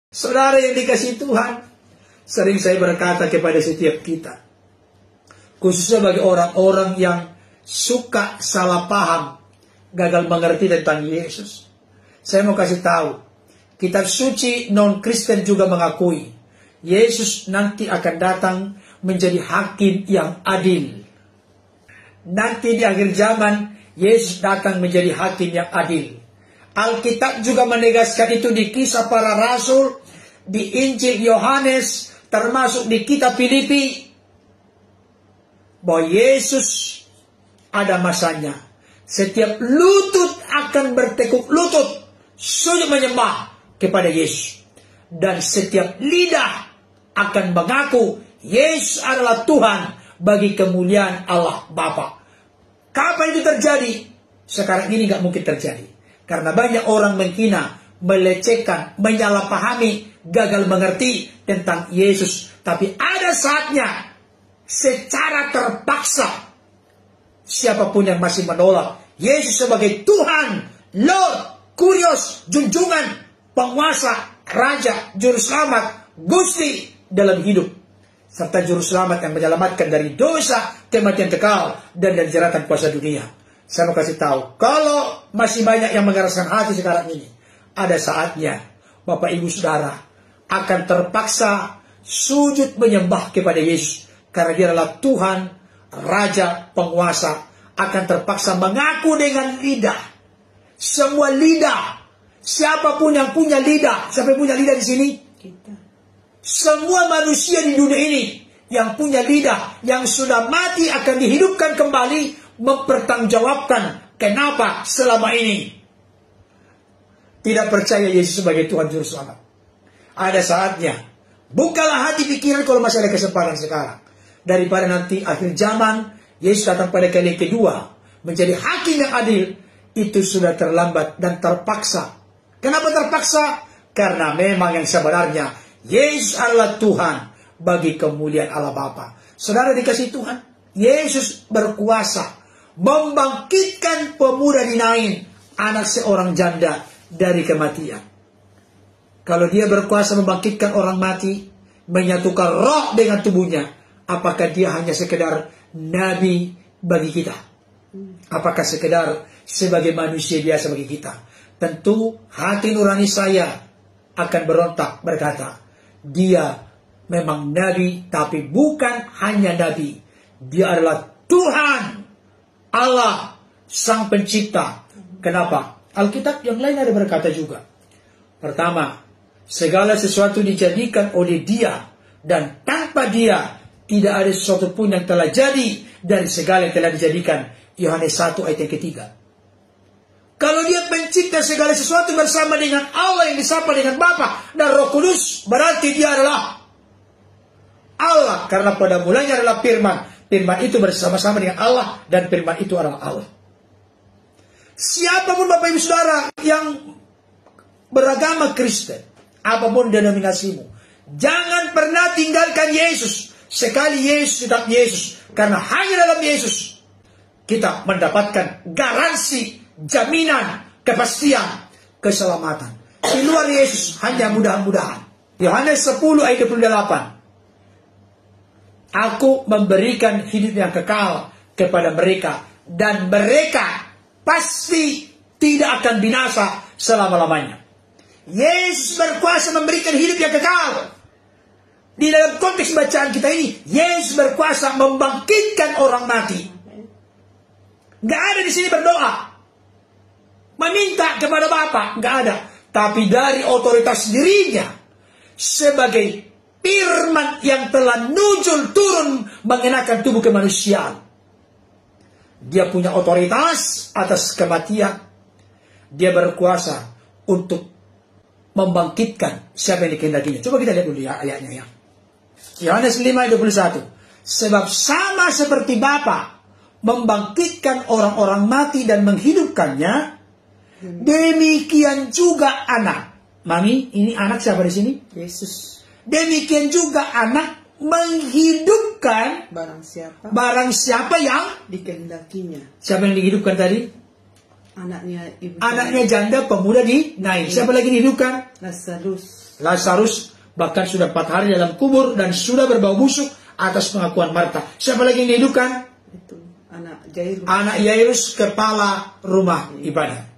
Saudara yang dikasihi Tuhan, sering saya berkata kepada setiap kita, khususnya bagi orang-orang yang suka salah paham, gagal mengerti tentang Yesus. Saya mau kasih tahu, kitab suci non-Kristen juga mengakui, Yesus nanti akan datang menjadi hakim yang adil. Nanti di akhir zaman, Yesus datang menjadi hakim yang adil. Alkitab juga menegaskan itu di Kisah Para Rasul, di Injil Yohanes, termasuk di kitab Filipi, bahwa Yesus ada masanya. Setiap lutut akan bertekuk lutut, sujud menyembah kepada Yesus. Dan setiap lidah akan mengaku Yesus adalah Tuhan bagi kemuliaan Allah Bapa. Kapan itu terjadi? Sekarang ini gak mungkin terjadi. Karena banyak orang menghina, melecehkan, menyalahpahami, gagal mengerti tentang Yesus. Tapi ada saatnya, secara terpaksa, siapapun yang masih menolak Yesus sebagai Tuhan, Lord, Kurios, junjungan, penguasa, Raja, Juru Selamat, Gusti dalam hidup, serta Juru Selamat yang menyelamatkan dari dosa, kematian kekal, dan dari jeratan kuasa dunia. Saya mau kasih tahu, kalau masih banyak yang mengeraskan hati sekarang ini, ada saatnya Bapak Ibu Saudara akan terpaksa sujud menyembah kepada Yesus. Karena dia adalah Tuhan, Raja, Penguasa. Akan terpaksa mengaku dengan lidah. Semua lidah. Siapapun yang punya lidah. Siapa yang punya lidah di sini? Kita. Semua manusia di dunia ini yang punya lidah, yang sudah mati akan dihidupkan kembali, mempertanggungjawabkan kenapa selama ini tidak percaya Yesus sebagai Tuhan Juru Selamat. Ada saatnya, bukalah hati pikiran kalau masih ada kesempatan sekarang. Daripada nanti akhir zaman, Yesus datang pada kali kedua, menjadi hakim yang adil, itu sudah terlambat dan terpaksa. Kenapa terpaksa? Karena memang yang sebenarnya, Yesus adalah Tuhan bagi kemuliaan Allah Bapa. Saudara dikasih Tuhan, Yesus berkuasa membangkitkan pemuda di Nain, anak seorang janda dari kematian. Kalau dia berkuasa membangkitkan orang mati, menyatukan roh dengan tubuhnya, apakah dia hanya sekedar nabi bagi kita? Apakah sekedar sebagai manusia biasa bagi kita? Tentu hati nurani saya akan berontak berkata, dia memang nabi, tapi bukan hanya nabi. Dia adalah Tuhan Allah, Sang Pencipta. Kenapa? Alkitab yang lain ada berkata juga. Pertama, segala sesuatu dijadikan oleh Dia, dan tanpa Dia tidak ada sesuatu pun yang telah jadi dari segala yang telah dijadikan. Yohanes 1 ayat yang ketiga. Kalau Dia pencipta segala sesuatu bersama dengan Allah yang disapa dengan Bapa dan Roh Kudus, berarti Dia adalah Allah. Karena pada mulanya adalah firman. Firman itu bersama-sama dengan Allah, dan firman itu adalah Allah. Siapapun Bapak Ibu Saudara yang beragama Kristen, apapun denominasimu, jangan pernah tinggalkan Yesus. Sekali Yesus, tetap Yesus. Karena hanya dalam Yesus kita mendapatkan garansi, jaminan, kepastian, keselamatan. Di luar Yesus hanya mudah-mudahan. Yohanes 10 ayat 28. Aku memberikan hidup yang kekal kepada mereka, dan mereka pasti tidak akan binasa selama-lamanya. Yesus berkuasa memberikan hidup yang kekal. Di dalam konteks bacaan kita ini, Yesus berkuasa membangkitkan orang mati. Gak ada di sini berdoa, meminta kepada Bapa, gak ada. Tapi dari otoritas dirinya, sebagai firman yang telah nujul turun mengenakan tubuh kemanusiaan. Dia punya otoritas atas kematian. Dia berkuasa untuk membangkitkan siapa yang dikehendakinya. Coba kita lihat dulu ya ayatnya ya. Yohanes 5 ayat 21. Sebab sama seperti Bapa membangkitkan orang-orang mati dan menghidupkannya, demikian juga anak. Mami, ini anak siapa di sini? Yesus. Demikian juga anak menghidupkan barang siapa yang dikehendakinya. Siapa yang dihidupkan tadi? Anaknya ibu. Anaknya janda pemuda di Nain. Siapa lagi dihidupkan? Lazarus. Lazarus bahkan sudah 4 hari dalam kubur dan sudah berbau busuk atas pengakuan Marta. Siapa lagi yang dihidupkan? Itu anak Jairus. Anak Yairus, kepala rumah ibadah.